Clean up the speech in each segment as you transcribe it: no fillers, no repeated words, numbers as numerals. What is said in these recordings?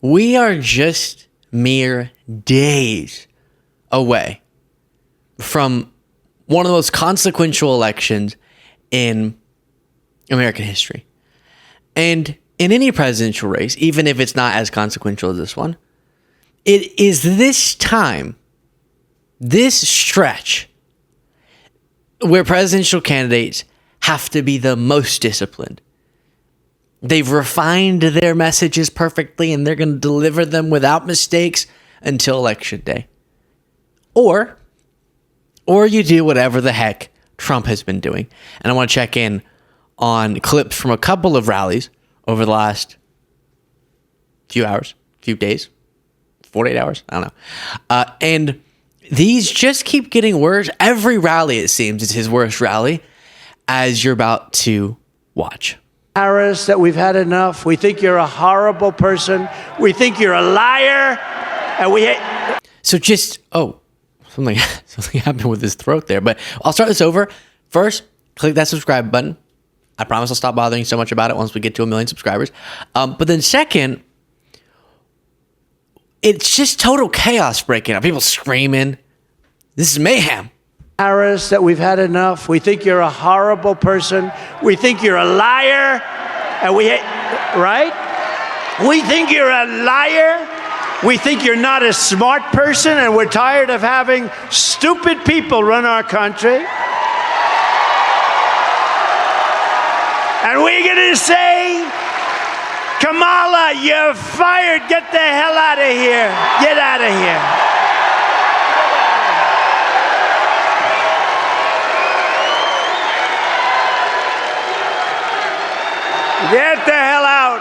We are just mere days away from one of the most consequential elections in American history. And in any presidential race, even if it's not as consequential as this one, it is this time, this stretch, where presidential candidates have to be the most disciplined. They've refined their messages perfectly, and they're going to deliver them without mistakes until election day. Or you do whatever the heck Trump has been doing. And I want to check in on clips from a couple of rallies over the last few hours, few days, 48 hours, I don't know. And these just keep getting worse. Every rally, it seems, is his worst rally, as you're about to watch. Harris, that we've had enough. We think you're a horrible person. We think you're a liar. And we hate. So just, something happened with his throat there. But I'll start this over. First, click that subscribe button. I promise I'll stop bothering you so much about it once we get to 1 million subscribers. But then second, it's just total chaos breaking out. People screaming. This is mayhem. Harris, that we've had enough. We think you're a horrible person. We think you're a liar. And we hate, right? We think you're a liar. We think you're not a smart person, and we're tired of having stupid people run our country. And we're going to say, Kamala, you're fired. Get the hell out of here. Get out of here. Get the hell out.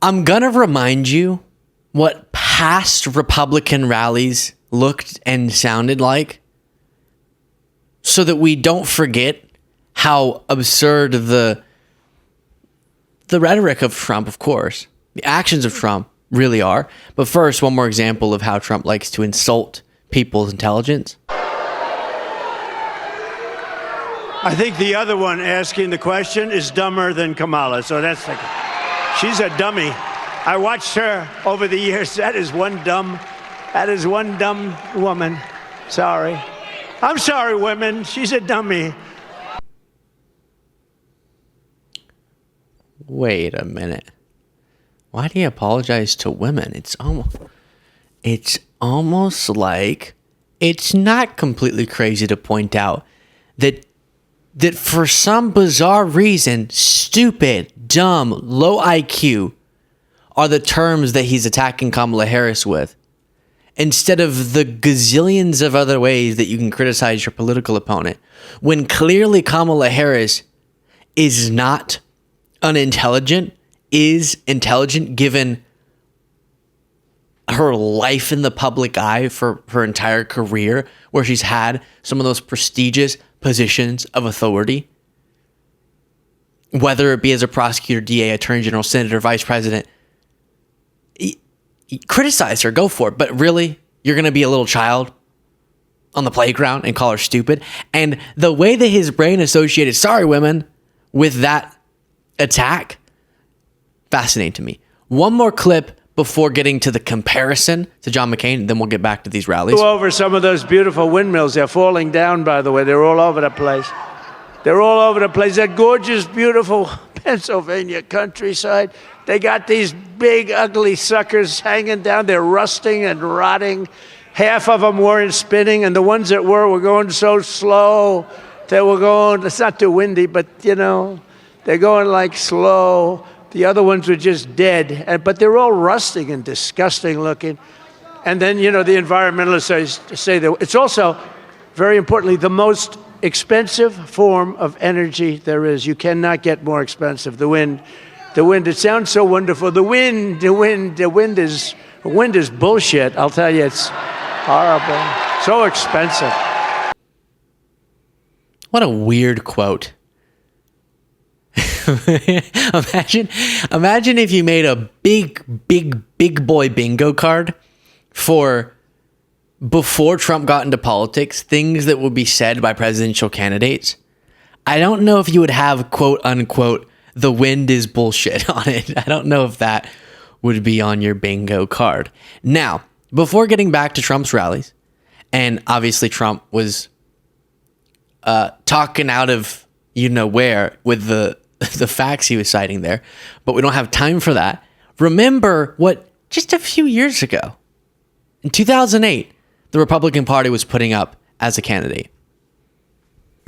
I'm going to remind you what past Republican rallies looked and sounded like so that we don't forget how absurd the rhetoric of Trump, of course, the actions of Trump really are. But first, one more example of how Trump likes to insult people's intelligence. I think the other one asking the question is dumber than Kamala. So that's like, she's a dummy. I watched her over the years. That is one dumb woman. Sorry. I'm sorry, women. She's a dummy. Wait a minute. Why do you apologize to women? It's almost like it's not completely crazy to point out that for some bizarre reason, stupid, dumb, low IQ are the terms that he's attacking Kamala Harris with, instead of the gazillions of other ways that you can criticize your political opponent, when clearly Kamala Harris is not unintelligent, is intelligent given her life in the public eye for her entire career, where she's had some of those prestigious positions of authority, whether it be as a prosecutor, DA, attorney general, senator, vice president. Criticize her, go for it. But really, you're going to be a little child on the playground and call her stupid? And the way that his brain associated, sorry, women, with that attack, fascinating to me. One more clip before getting to the comparison to John McCain, then we'll get back to these rallies. Go over some of those beautiful windmills. They're falling down, by the way. They're all over the place. They're all over the place. That gorgeous, beautiful Pennsylvania countryside. They got these big, ugly suckers hanging down. They're rusting and rotting. Half of them weren't spinning, and the ones that were going so slow. They were going, it's not too windy, but, you know, they're going like slow. The other ones were just dead, but they're all rusting and disgusting looking. And then, you know, the environmentalists say that it's also, very importantly, the most expensive form of energy there is. You cannot get more expensive. The wind, it sounds so wonderful. The wind is bullshit. I'll tell you, it's horrible. So expensive. What a weird quote. Imagine if you made a big boy bingo card for before Trump got into politics, things that would be said by presidential candidates, I don't know if you would have quote unquote, the wind is bullshit on it. I don't know if that would be on your bingo card. Now, before getting back to Trump's rallies, and obviously Trump was talking out of you know where with the facts he was citing there, but we don't have time for that. Remember what just a few years ago, in 2008, the Republican Party was putting up as a candidate.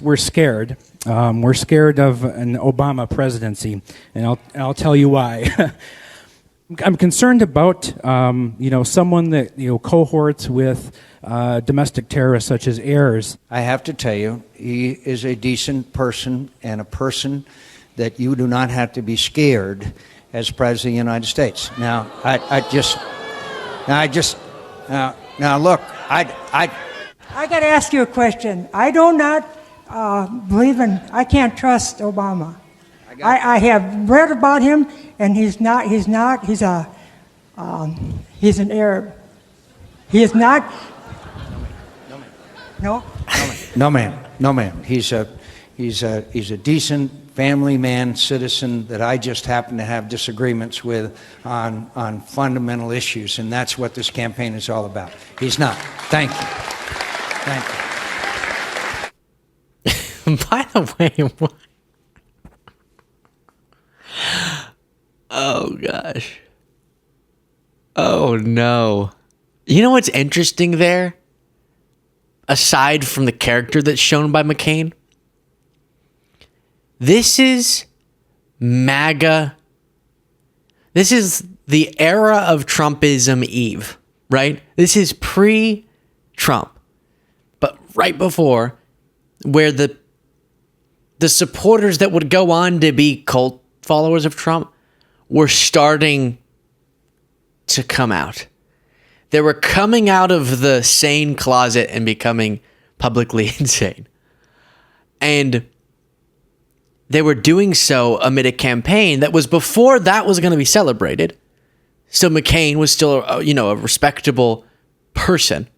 We're scared. We're scared of an Obama presidency, and I'll tell you why. I'm concerned about someone that cohorts with domestic terrorists such as heirs. I have to tell you, he is a decent person and a person that you do not have to be scared as President of the United States. Now, look, I got to ask you a question. I do not I can't trust Obama. I have read about him, and he's an Arab. He is not. No. No, ma'am. He's a decent family man, citizen that I just happen to have disagreements with on fundamental issues, and that's what this campaign is all about. He's not. Thank you. By the way, what? Oh gosh. Oh no. You know what's interesting there? Aside from the character that's shown by McCain, this is MAGA. This is the era of Trumpism Eve, right? This is pre-Trump, but right before, where the supporters that would go on to be cult followers of Trump were starting to come out. They were coming out of the sane closet and becoming publicly insane. And they were doing so amid a campaign that was before that was going to be celebrated. So McCain was still, a respectable person,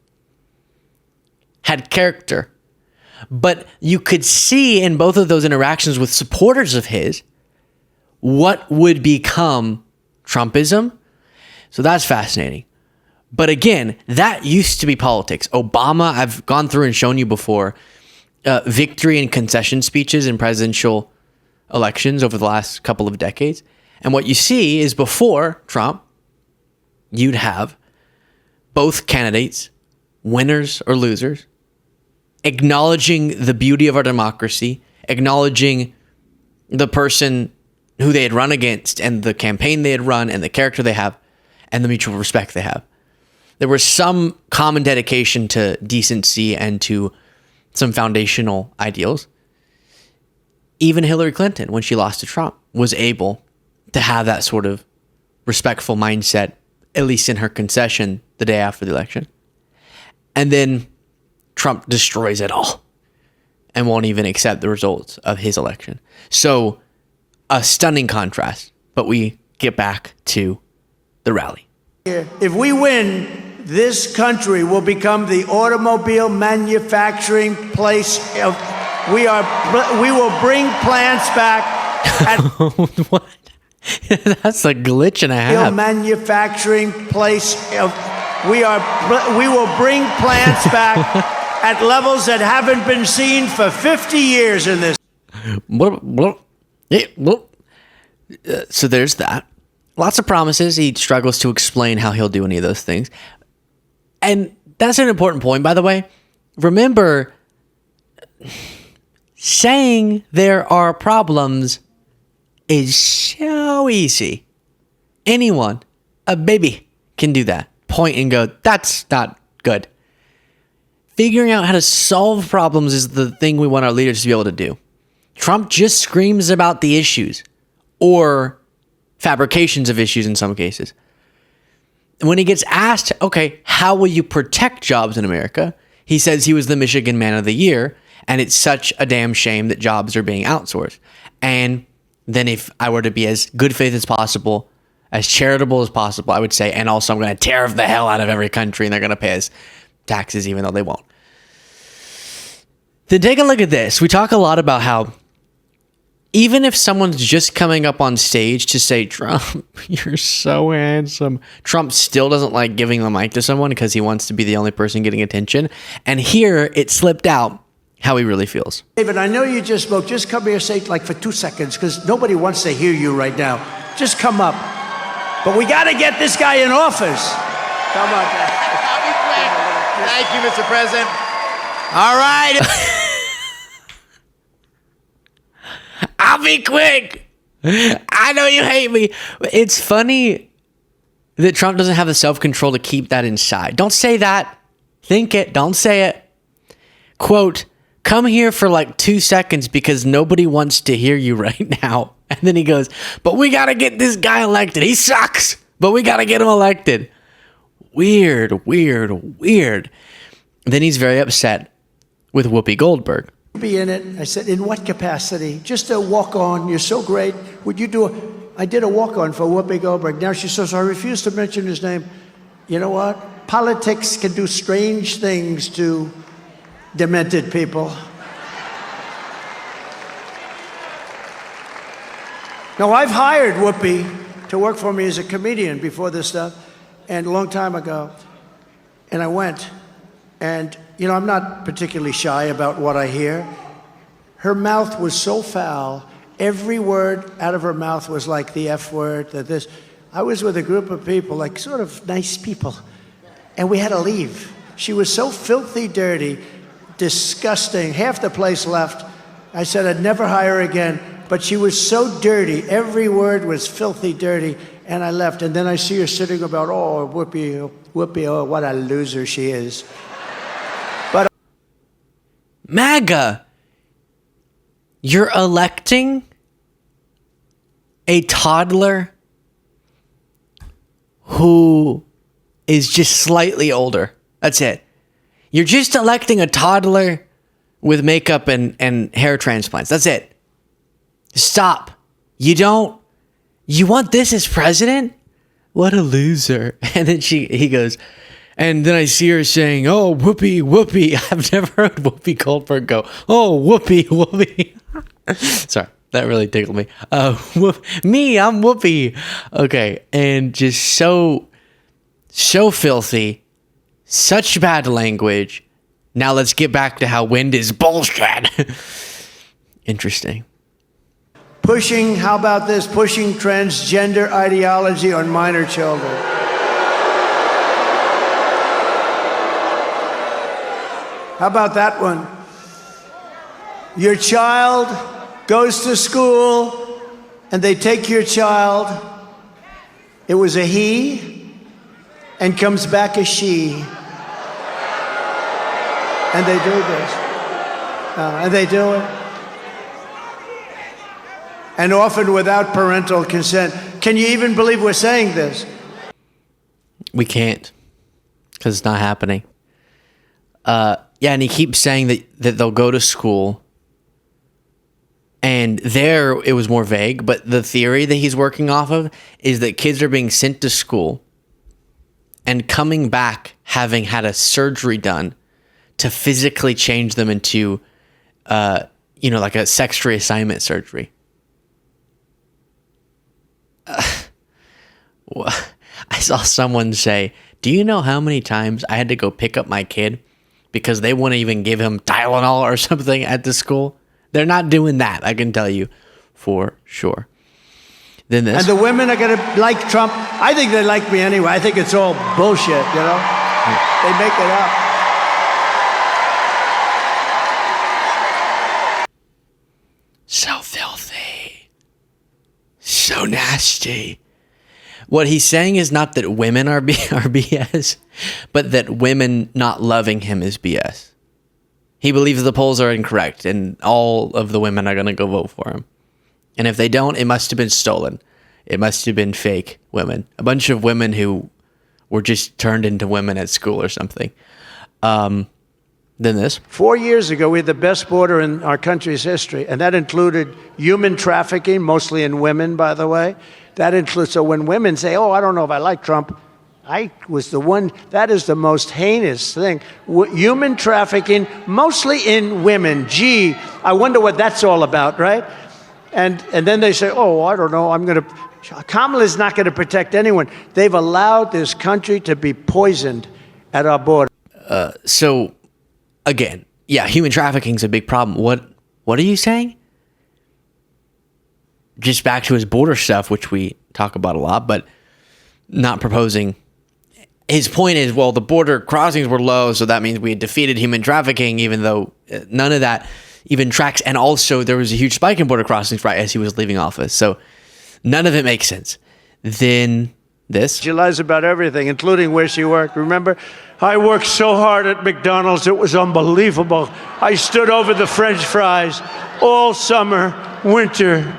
had character. But you could see in both of those interactions with supporters of his what would become Trumpism. So that's fascinating. But again, that used to be politics. Obama, I've gone through and shown you before, victory and concession speeches in presidential elections over the last couple of decades. And what you see is before Trump, you'd have both candidates, winners or losers, acknowledging the beauty of our democracy, acknowledging the person who they had run against and the campaign they had run and the character they have and the mutual respect they have. There was some common dedication to decency and to some foundational ideals. Even Hillary Clinton, when she lost to Trump, was able to have that sort of respectful mindset, at least in her concession the day after the election. And then Trump destroys it all and won't even accept the results of his election. So a stunning contrast, but we get back to the rally. If we win, this country will become the automobile manufacturing place of. We will bring plants back. What? That's a glitch and a half. Manufacturing place of. We will bring plants back at levels that haven't been seen for 50 years in this. So there's that. Lots of promises. He struggles to explain how he'll do any of those things. And that's an important point, by the way. Remember, saying there are problems is so easy. Anyone, a baby, can do that. Point and go, that's not good. Figuring out how to solve problems is the thing we want our leaders to be able to do. Trump just screams about the issues or fabrications of issues in some cases. When he gets asked, okay, how will you protect jobs in America? He says he was the Michigan Man of the Year, and it's such a damn shame that jobs are being outsourced. And then if I were to be as good faith as possible, as charitable as possible, I would say, and also I'm going to tear the hell out of every country and they're going to pay us taxes, even though they won't. Then take a look at this. We talk a lot about how even if someone's just coming up on stage to say, Trump, you're so handsome, Trump still doesn't like giving the mic to someone because he wants to be the only person getting attention. And here it slipped out how he really feels. David, I know you just spoke. Just come here, say like for 2 seconds, because nobody wants to hear you right now. Just come up. But we got to get this guy in office. Come on. I'll be quick. Thank you, Mr. President. All right. I'll be quick. I know you hate me. It's funny that Trump doesn't have the self-control to keep that inside. Don't say that. Think it. Don't say it. Quote, come here for like 2 seconds because nobody wants to hear you right now. And then he goes, but we got to get this guy elected. He sucks, but we got to get him elected. Weird, weird, weird. Then he's very upset with Whoopi Goldberg. Be in it. I said, in what capacity? Just a walk-on. You're so great. Would you do I did a walk-on for Whoopi Goldberg. Now she says, I refuse to mention his name. You know what? Politics can do strange things to demented people. Now, I've hired Whoopi to work for me as a comedian before this stuff, and a long time ago. And I went, and, you know, I'm not particularly shy about what I hear. Her mouth was so foul, every word out of her mouth was like the F word, that this. I was with a group of people, like sort of nice people, and we had to leave. She was so filthy dirty, disgusting, half the place left. I said I'd never hire her again, but she was so dirty, every word was filthy dirty, and I left. And then I see her sitting about, oh, Whoopi, oh, what a loser she is. But MAGA, you're electing a toddler who is just slightly older. That's it. You're just electing a toddler with makeup and hair transplants. That's it. Stop. You want this as president? What a loser. And then he goes, and then I see her saying, oh, Whoopi, Whoopi. I've never heard Whoopi Goldberg go, oh, Whoopi, Whoopi. Sorry, that really tickled me. Me, I'm Whoopi. Okay, and just so filthy, such bad language. Now let's get back to how wind is bullshit. Interesting. pushing, how about this, pushing transgender ideology on minor children. How about that one? Your child goes to school and they take your child, it was a he, and comes back a she. And they do this. And they do it. And often without parental consent. Can you even believe we're saying this? We can't, because it's not happening. Yeah, and he keeps saying that they'll go to school. And there, it was more vague, but the theory that he's working off of is that kids are being sent to school and coming back having had a surgery done to physically change them into, like a sex reassignment surgery. I saw someone say, do you know how many times I had to go pick up my kid because they wouldn't even give him Tylenol or something at the school? They're not doing that, I can tell you for sure. Then this. And the women are going to like Trump. I think they like me anyway. I think it's all bullshit, you know? They make it up. So filthy. So nasty. What he's saying is not that women are BS, but that women not loving him is BS. He believes the polls are incorrect and all of the women are going to go vote for him. And if they don't, it must have been stolen. It must have been fake women. A bunch of women who were just turned into women at school or something. Then this. 4 years ago, we had the best border in our country's history, and that included human trafficking, mostly in women, by the way. That includes, so when women say, oh, I don't know if I like Trump, I was the one, that is the most heinous thing. Human trafficking, mostly in women. Gee, I wonder what that's all about, right? And then they say, oh, I don't know, Kamala's not going to protect anyone. They've allowed this country to be poisoned at our border. So, again, yeah, human trafficking is a big problem. What are you saying? Just back to his border stuff, which we talk about a lot, but not proposing. His point is, well, the border crossings were low, so that means we had defeated human trafficking, even though none of that even tracks. And also, there was a huge spike in border crossings right as he was leaving office. So none of it makes sense. Then this. She lies about everything, including where she worked. Remember, I worked so hard at McDonald's, it was unbelievable. I stood over the French fries all summer, winter,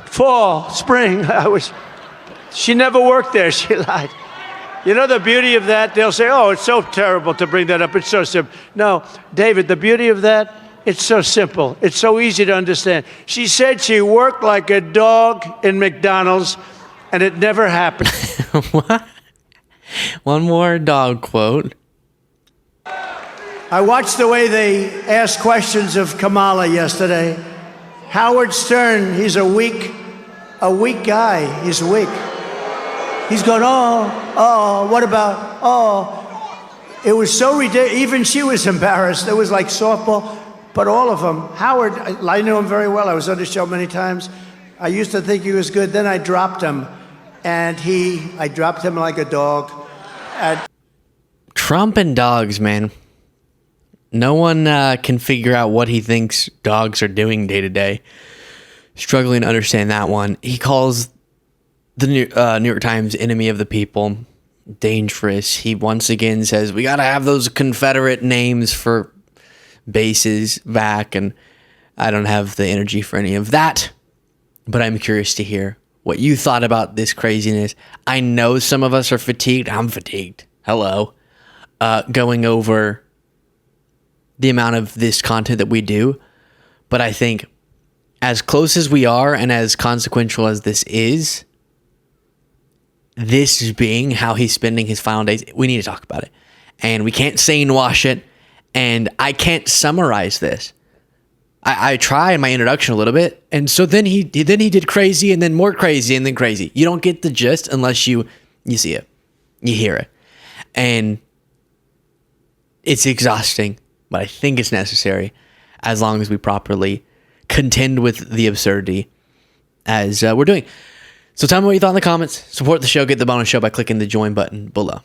fall, spring. She never worked there, she lied. You know the beauty of that? They'll say, oh, it's so terrible to bring that up. It's so simple. No, David, the beauty of that, it's so simple. It's so easy to understand. She said she worked like a dog in McDonald's, and it never happened. What? One more dog quote. I watched the way they asked questions of Kamala yesterday. Howard Stern, he's a weak guy. He's weak. He's going, what about, It was so ridiculous. Even she was embarrassed. It was like softball. But all of them. Howard, I knew him very well. I was on the show many times. I used to think he was good. Then I dropped him. And I dropped him like a dog. Trump and dogs, man. No one can figure out what he thinks dogs are doing day to day. Struggling to understand that one. He calls the New York Times enemy of the people dangerous. He once again says, we got to have those Confederate names for bases back. And I don't have the energy for any of that. But I'm curious to hear what you thought about this craziness. I know some of us are fatigued. I'm fatigued. Hello. Going over the amount of this content that we do. But I think as close as we are and as consequential as this is being how he's spending his final days, we need to talk about it. And we can't sane wash it. And I can't summarize this. I try in my introduction a little bit. And so then he did crazy and then more crazy and then crazy. You don't get the gist unless you see it. You hear it. And it's exhausting, but I think it's necessary as long as we properly contend with the absurdity as we're doing. So tell me what you thought in the comments. Support the show. Get the bonus show by clicking the join button below.